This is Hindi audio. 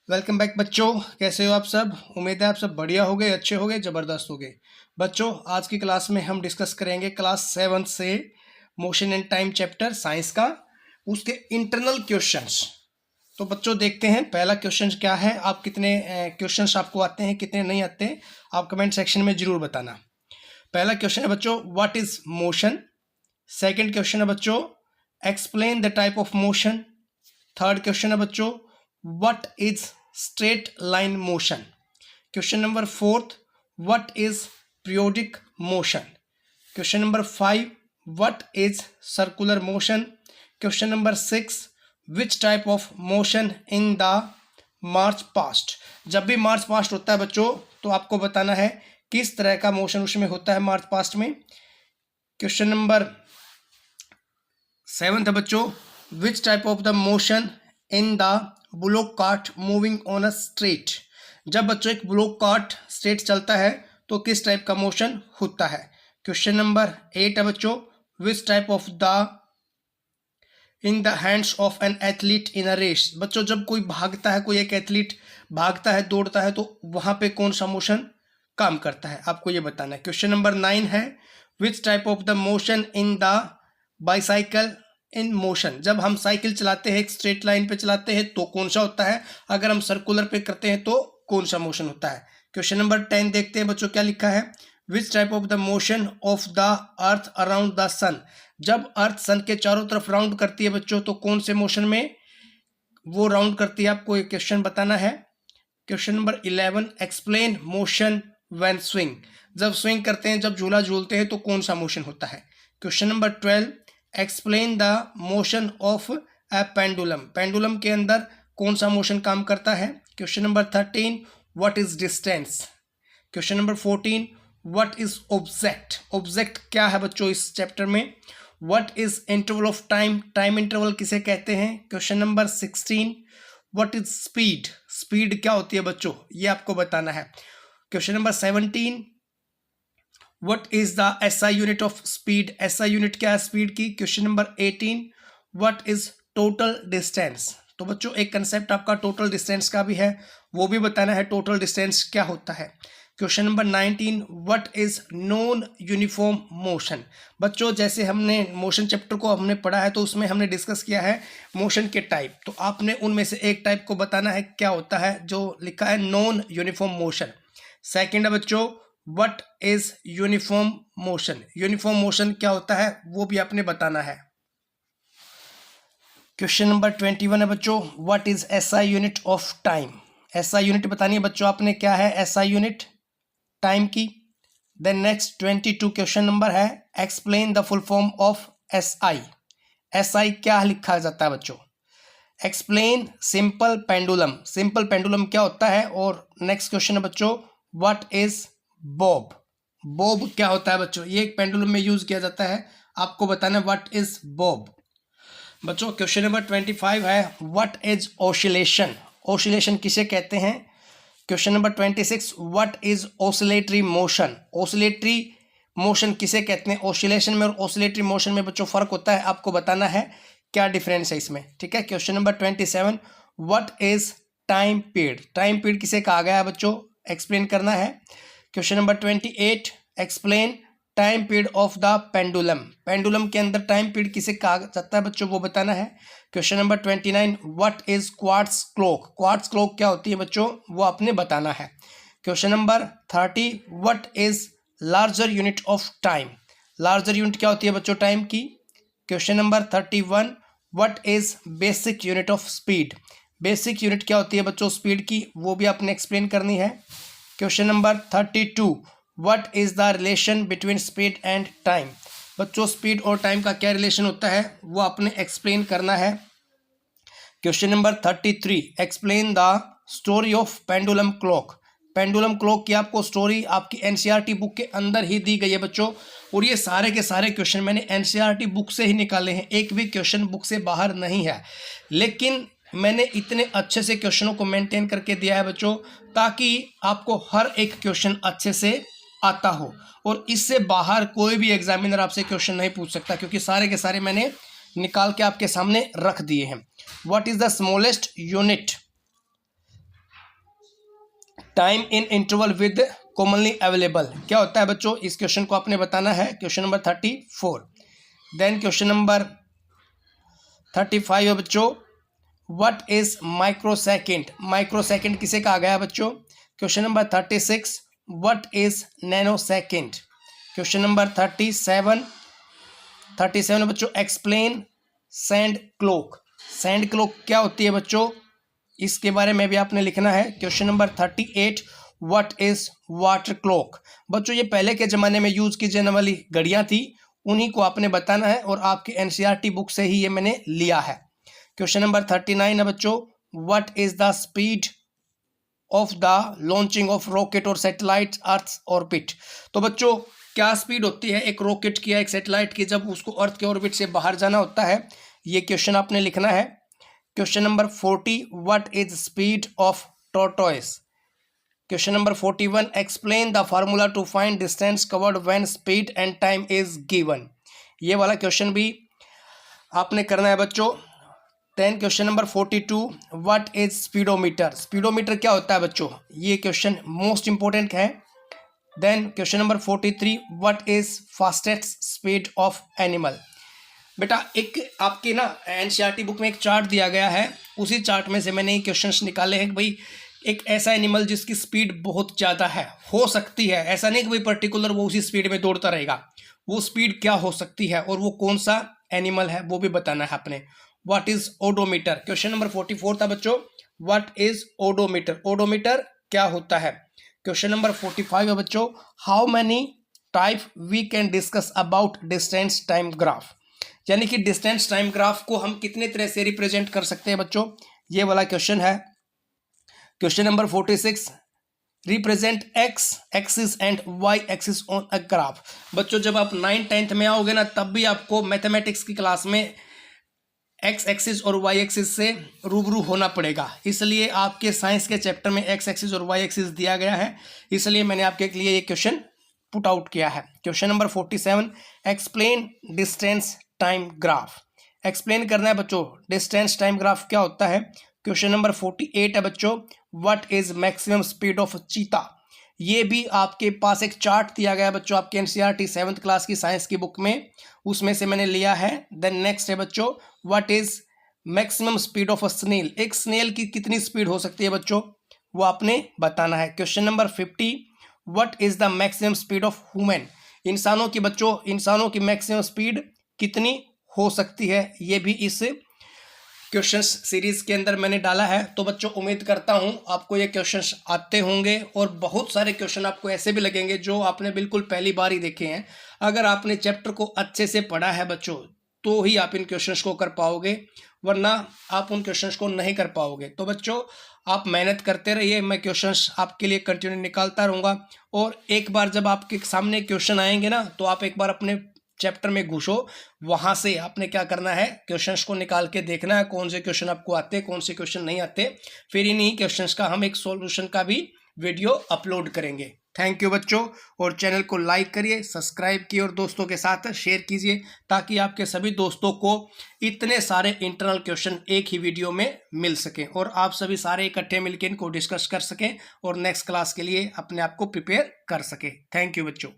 वेलकम बैक बच्चों। कैसे हो आप सब? उम्मीद है आप सब बढ़िया हो गए, अच्छे हो गए, ज़बरदस्त हो गए। बच्चों आज की क्लास में हम डिस्कस करेंगे क्लास 7 से motion and time chapter science का, उसके इंटरनल क्वेश्चंस। तो बच्चों देखते हैं पहला क्वेश्चन क्या है। आप कितने क्वेश्चंस आपको आते हैं, कितने नहीं आते हैं, आप कमेंट सेक्शन में जरूर बताना। पहला क्वेश्चन है बच्चों, what is motion. Second question है बच्चों, explain the type of motion. Third question है बच्चों, what is straight line motion. Question number fourth, what is periodic motion. Question number 5, what is circular motion. Question number 6, which type of motion in the march past. जब भी मार्च पास्ट होता है बच्चों तो आपको बताना है किस तरह का मोशन उसमें होता है मार्च पास्ट में। क्वेश्चन नंबर 7 है बच्चों, which type of the motion in the bullock cart moving on a straight. जब बच्चों एक बुलोक कार्ट स्ट्रेट चलता है तो किस टाइप का मोशन होता है। क्वेश्चन नंबर 8 है बच्चों, which type of the in the hands of an athlete in a race. बच्चों जब कोई भागता है, कोई एक एथलीट भागता है, दौड़ता है, तो वहां पे कौन सा मोशन काम करता है, आपको ये बताना है। क्वेश्चन नंबर 9 है, which type of the motion in the bicycle in motion. जब हम साइकिल चलाते हैं, एक स्ट्रेट लाइन पे चलाते हैं तो कौन सा होता है, अगर हम सर्कुलर पे करते हैं तो कौन सा मोशन होता है। क्वेश्चन नंबर 10 देखते हैं बच्चों क्या लिखा है, which type of the motion of the earth around the sun. जब अर्थ सन के चारों तरफ राउंड करती है बच्चों तो कौन से मोशन में वो राउंड करती है, आपको एक क्वेश्चन बताना है। Question number 11, explain motion when swing. जब स्विंग करते हैं, जब झूला झूलते हैं तो कौन सा मोशन होता है। Question number 12, explain the motion of A pendulum. Pendulum के अंदर कौन सा मोशन काम करता है। Question number 13, what is distance. Question number 14, what is object. Object क्या है बच्चों इस चैप्टर में। What is interval of time. Time interval किसे कहते हैं। Question number 16, what is speed. Speed क्या होती है बच्चों, ये आपको बताना है। Question number 17, what is the SI unit of speed. SI unit क्या है स्पीड की। Question number 18, what is total distance. तो बच्चों एक कंसेप्ट आपका टोटल डिस्टेंस का भी है, वो भी बताना है टोटल डिस्टेंस क्या होता है। Question number 19, what is non uniform motion. बच्चों जैसे हमने मोशन चैप्टर को हमने पढ़ा है तो उसमें हमने डिस्कस किया है मोशन के टाइप, तो आपने उनमें से एक टाइप को बताना है क्या होता है, जो लिखा है नॉन यूनिफॉर्म मोशन। सेकेंड है बच्चों, what is uniform motion. Uniform motion क्या होता है वो भी आपने बताना है। क्वेश्चन नंबर 21 है बच्चों, what is SI unit of time. SI unit बतानी है बच्चों आपने क्या है एसआई यूनिट टाइम की। देन नेक्स्ट 22 क्वेश्चन नंबर है, explain the full form of SI. SI क्या लिखा जाता है बच्चों। Explain simple pendulum. Simple pendulum क्या होता है। और नेक्स्ट क्वेश्चन है बच्चों, व्हाट इज बॉब। बॉब क्या होता है बच्चों, ये एक पेंडुलम में यूज किया जाता है, आपको बताना है व्हाट इज बॉब। बच्चों क्वेश्चन नंबर 25 है, व्हाट इज ऑसिलेशन। ऑसिलेशन किसे कहते हैं। Question number 26, what is oscillatory motion. Oscillatory motion किसे कहते हैं। ऑसिलेशन में और ऑसिलेटरी मोशन में बच्चों फर्क होता है, आपको बताना है क्या डिफरेंस है इसमें, ठीक है। Question number 27, what is time period. Time period किसे कहा गया है बच्चों, एक्सप्लेन करना है। Question number 28, explain time period of the pendulum. Pendulum के अंदर टाइम पीरियड किसे कहा जाता है बच्चों, वो बताना है। Question number 29, what is quartz clock. Quartz clock क्या होती है बच्चों, वो आपने बताना है। Question number 30, what is larger unit of time. Larger unit क्या होती है बच्चों टाइम की। Question number 31, what is basic unit of speed. Basic unit क्या होती है बच्चों स्पीड की, वो भी आपने एक्सप्लेन करनी है। Question number 32, what is the relation between speed and time. बच्चों स्पीड और टाइम का क्या रिलेशन होता है वो आपने एक्सप्लेन करना है। Question number 33, explain the story of pendulum clock. Pendulum clock की आपको स्टोरी आपकी एनसीईआरटी बुक के अंदर ही दी गई है बच्चों, और ये सारे के सारे क्वेश्चन मैंने एनसीईआरटी बुक से ही निकाले हैं, एक भी क्वेश्चन बुक से बाहर नहीं है। लेकिन मैंने इतने अच्छे से क्वेश्चनों को मेंटेन करके दिया है बच्चों ताकि आपको हर एक क्वेश्चन अच्छे से आता हो, और इससे बाहर कोई भी एग्जामिनर आपसे क्वेश्चन नहीं पूछ सकता, क्योंकि सारे के सारे मैंने निकाल के आपके सामने रख दिए हैं। What is the smallest unit time in interval with commonly available क्या होता है बच्चों, इस क्वेश्चन को आपने बताना है। Question number 34। Then question number 35 है बच्चों, व्हाट इज माइक्रोसेकंड, माइक्रोसेकंड किसे कहा गया है बच्चों। Question number 36, what is nano second. Question number 37 बच्चों, explain sand clock, sand clock क्या होती है बच्चों, इसके बारे में भी आपने लिखना है। Question number 38, what is water clock. बच्चों ये पहले के ज़माने में यूज़ की जाने वाली घड़ियाँ थी, उन्हीं को आपने बताना है और आपके एनसीईआरटी बुक से ही ये मैंने लिया है। क्वेश्चन नंबर 39 है बच्चों, what is the speed of the launching of rocket और सैटेलाइट अर्थ ऑर्बिट। तो बच्चों क्या स्पीड होती है एक रॉकेट की या एक सैटेलाइट की जब उसको अर्थ के ऑर्बिट से बाहर जाना होता है, ये क्वेश्चन आपने लिखना है। Question number 40, what is speed of tortoise. Question number 41, explain the formula to find distance covered when speed and time is given. ये वाला क्वेश्चन भी आपने करना है बच्चों। Then question number 42, what is speedometer, speedometer क्या होता है बच्चों, ये क्वेश्चन मोस्ट इंपॉर्टेंट है। Then question number 43, what is fastest speed of animal. बेटा एक आपके ना एनसीईआरटी बुक में एक चार्ट दिया गया है, उसी चार्ट में से मैंने ये क्वेश्चंस निकाले हैं कि भाई एक ऐसा एनिमल जिसकी स्पीड बहुत ज़्यादा है, हो सकती है, ऐसा नहीं कि भाई पर्टिकुलर वो उसी स्पीड में दौड़ता रहेगा, वो स्पीड क्या हो सकती है और वो कौन सा एनिमल है वो भी बताना है आपने। What is odometer. Question number 44 था बच्चों, व्हाट इज ओडोमीटर, ओडोमीटर क्या होता है। क्वेश्चन नंबर 45 है बच्चों, how many type we can discuss about distance time graph, यानी कि डिस्टेंस टाइम ग्राफ को हम कितने तरह से रिप्रेजेंट कर सकते हैं बच्चों, ये वाला क्वेश्चन है। Question number 46, represent X axis and Y axis on a graph. बच्चों जब आप 9th-10th में आओगे ना तब भी आपको मैथमेटिक्स की क्लास में एक्स एक्सिस और वाई एक्सिस से रूबरू होना पड़ेगा, इसलिए आपके साइंस के चैप्टर में एक्स एक्सिस और वाई एक्सिस दिया गया है, इसलिए मैंने आपके लिए ये क्वेश्चन पुट आउट किया है। Question number 47, explain distance time graph, explain करना है बच्चों डिस्टेंस टाइम ग्राफ क्या होता है। क्वेश्चन नंबर 48 है बच्चों, what is maximum speed of चीता। ये भी आपके पास एक चार्ट दिया गया है बच्चों आपके एनसीईआरटी 7th क्लास की साइंस की बुक में, उसमें से मैंने लिया है। देन नेक्स्ट है बच्चों, what is maximum speed of a snail, एक स्नेल की कितनी स्पीड हो सकती है बच्चों, वो आपने बताना है। Question number 50, what is the maximum speed of human, इंसानों की बच्चों इंसानों की मैक्सिमम स्पीड कितनी हो सकती है, ये भी इस क्वेश्चंस सीरीज के अंदर मैंने डाला है। तो बच्चों उम्मीद करता हूं आपको ये क्वेश्चंस आते होंगे और बहुत सारे क्वेश्चन आपको ऐसे भी लगेंगे जो आपने बिल्कुल पहली बार ही देखे हैं। अगर आपने चैप्टर को अच्छे से पढ़ा है बच्चों तो ही आप इन क्वेश्चंस को कर पाओगे, वरना आप उन क्वेश्चंस को नहीं कर पाओगे। तो बच्चों आप मेहनत करते रहिए, मैं क्वेश्चंस आपके लिए कंटिन्यू निकालता रहूँगा और एक बार जब आपके सामने क्वेश्चन आएंगे ना तो आप एक बार अपने चैप्टर में घुसो, वहां से आपने क्या करना है क्वेश्चंस को निकाल के देखना है कौन से क्वेश्चन आपको आते कौन से क्वेश्चन नहीं आते, फिर इन्हीं क्वेश्चंस का हम एक सॉल्यूशन का भी वीडियो अपलोड करेंगे। थैंक यू बच्चों, और चैनल को लाइक करिए, सब्सक्राइब कीजिए और दोस्तों के साथ शेयर कीजिए ताकि आपके सभी दोस्तों को इतने सारे इंटरनल क्वेश्चन एक ही वीडियो में मिल सकें और आप सभी सारे इकट्ठे मिलकर इनको डिस्कस कर सकें और नेक्स्ट क्लास के लिए अपने आप को प्रिपेयर कर सकें। थैंक यू बच्चों।